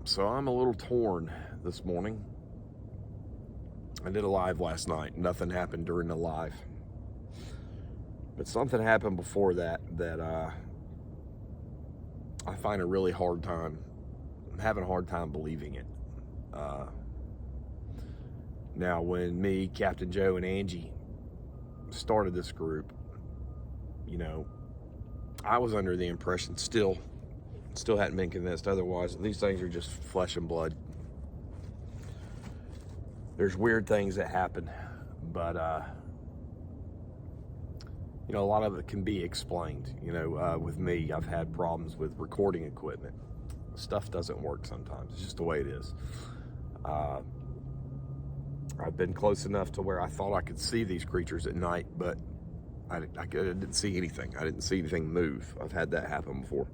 So I'm a little torn this morning. I did a live last night. Nothing happened during the live. But something happened before that I find a really hard time. I'm having a hard time believing it. Now, when me, Captain Joe, and Angie started this group, I was under the impression still hadn't been convinced otherwise. These things are just flesh and blood. There's weird things that happen, but a lot of it can be explained. With me, I've had problems with recording equipment. Stuff doesn't work sometimes. It's just the way it is. I've been close enough to where I thought I could see these creatures at night, but I didn't see anything. I didn't see anything move. I've had that happen before.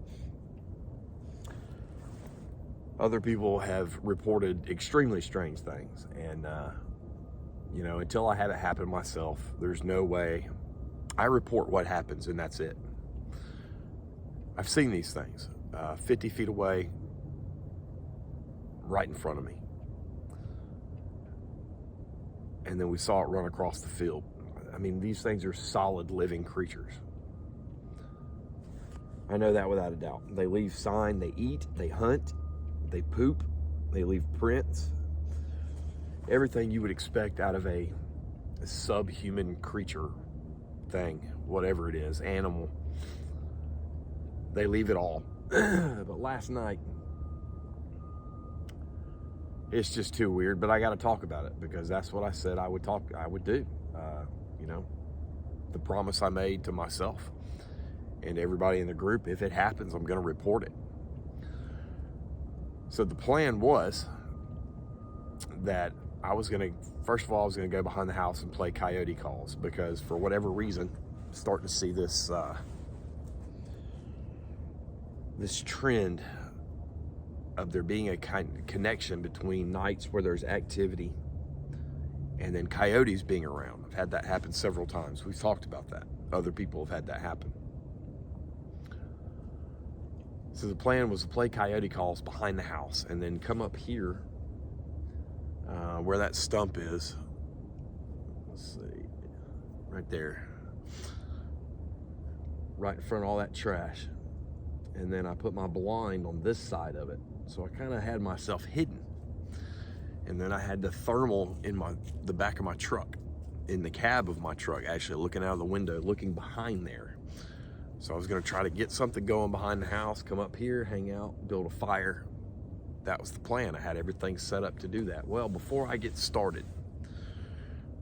Other people have reported extremely strange things, and until I have it happen myself, there's no way. I report what happens, and that's it. I've seen these things 50 feet away, right in front of me, and then we saw it run across the field. I mean, these things are solid living creatures. I know that without a doubt. They leave sign, they eat, they hunt, they poop, they leave prints. Everything you would expect out of a subhuman creature thing, whatever it is, animal. They leave it all. But last night, it's just too weird, but I got to talk about it because that's what I said I would do. The promise I made to myself and everybody in the group, if it happens, I'm going to report it. So the plan was that I was going to go behind the house and play coyote calls because for whatever reason, I'm starting to see this trend of there being a kind of connection between nights where there's activity and then coyotes being around. I've had that happen several times. We've talked about that. Other people have had that happen. So the plan was to play coyote calls behind the house and then come up here where that stump is. Let's see, right there. Right in front of all that trash. And then I put my blind on this side of it. So I kind of had myself hidden. And then I had the thermal in the back of my truck, in the cab of my truck, actually looking out of the window, looking behind there. So I was gonna try to get something going behind the house, come up here, hang out, build a fire. That was the plan. I had everything set up to do that. Well, before I get started,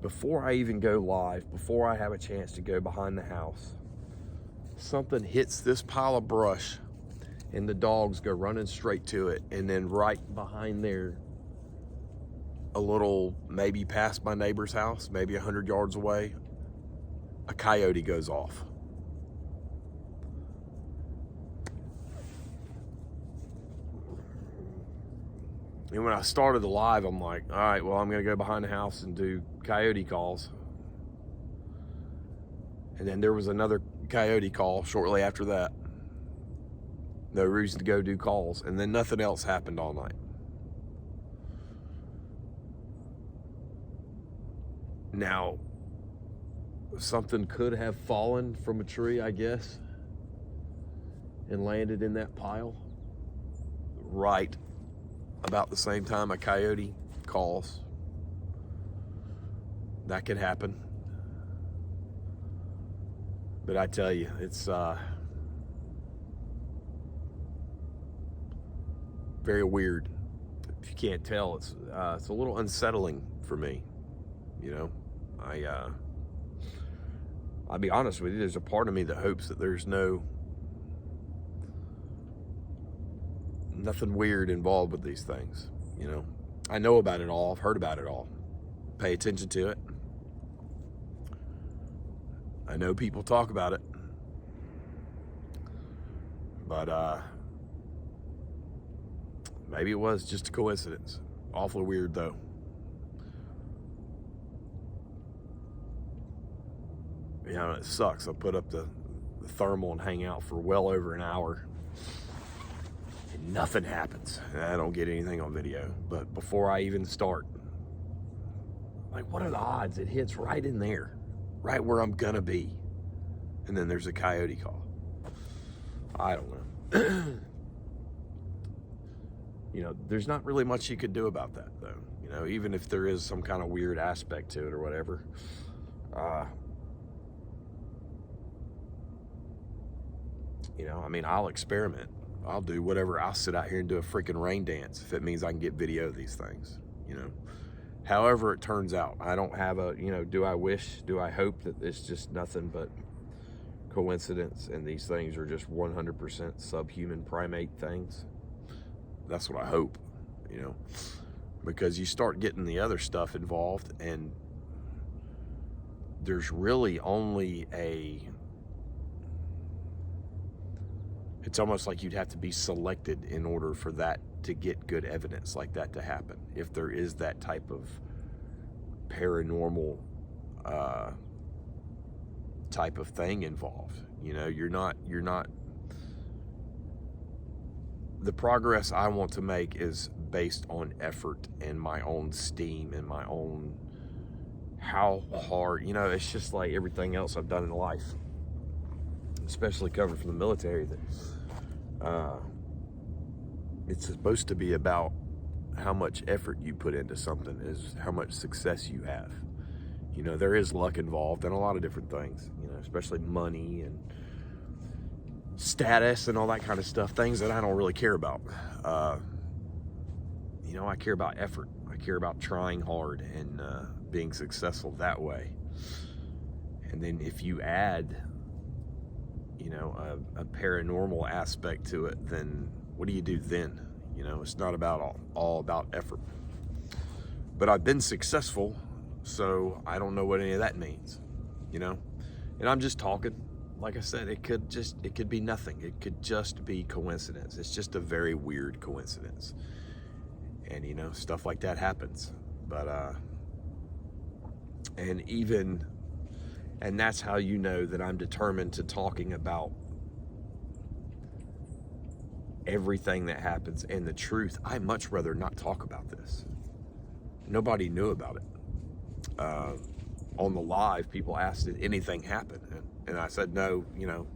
before I even go live, before I have a chance to go behind the house, something hits this pile of brush and the dogs go running straight to it. And then right behind there, a little, maybe past my neighbor's house, maybe 100 yards away, a coyote goes off. And when I started the live, I'm like, all right, well, I'm gonna go behind the house and do coyote calls. And then there was another coyote call shortly after that. No reason to go do calls. And then nothing else happened all night. Now, something could have fallen from a tree, I guess, and landed in that pile right about the same time a coyote calls. That could happen. But I tell you, it's very weird. If you can't tell, it's a little unsettling for me. I'll be honest with you, there's a part of me that hopes that there's nothing weird involved with these things. I know about it all. I've heard about it all. Pay attention to it. I know people talk about it. But maybe it was just a coincidence. Awfully weird though. It sucks. I put up the thermal and hang out for well over an hour. and nothing happens. And I don't get anything on video. But before I even start, like, what are the odds it hits right in there, right where I'm gonna be? And then there's a coyote call. I don't know. You know, there's not really much you could do about that, though. You know, even if there is some kind of weird aspect to it or whatever. You know, I mean, I'll experiment. I'll do whatever. I'll sit out here and do a freaking rain dance if it means I can get video of these things, you know. However it turns out. I don't have a, you know, do I hope that it's just nothing but coincidence and these things are just 100% subhuman primate things? That's what I hope, you know, because you start getting the other stuff involved and there's really only it's almost like you'd have to be selected in order for that to get good evidence like that to happen. If there is that type of paranormal type of thing involved, you know, you're not, the progress I want to make is based on effort and my own steam and my own, how hard, you know, it's just like everything else I've done in life, especially coming from the military, that it's supposed to be about how much effort you put into something is how much success you have. You know, there is luck involved and a lot of different things, you know, especially money and status and all that kind of stuff, things that I don't really care about. You know, I care about effort. I care about trying hard and being successful that way. And then if you add, you know, a paranormal aspect to it, then what do you do then? You know, it's not about all about effort. But I've been successful, so I don't know what any of that means, you know? And I'm just talking. Like I said, it could be nothing. It could just be coincidence. It's just a very weird coincidence. And, you know, stuff like that happens. But, and that's how you know that I'm determined to talking about everything that happens and the truth. I'd much rather not talk about this. Nobody knew about it. On the live, people asked, did anything happen? And I said, no, you know,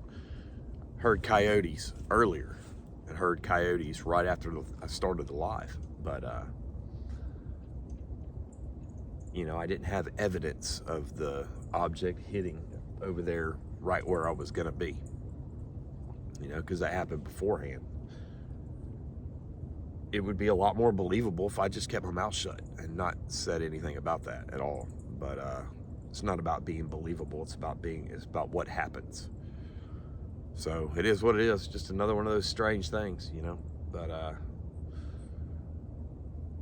heard coyotes earlier and heard coyotes right after I started the live. But, you know, I didn't have evidence of the object hitting over there right where I was going to be, you know, because that happened beforehand. It would be a lot more believable if I just kept my mouth shut and not said anything about that at all. But it's not about being believable. It's about what happens. So it is what it is. Just another one of those strange things, you know. But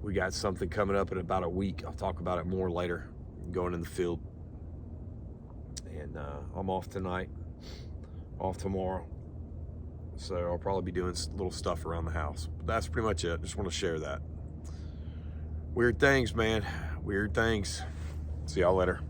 we got something coming up in about a week. I'll talk about it more later. I'm going in the field. And I'm off tonight, off tomorrow. So I'll probably be doing little stuff around the house. But that's pretty much it. Just want to share that. Weird things, man. Weird things. See y'all later.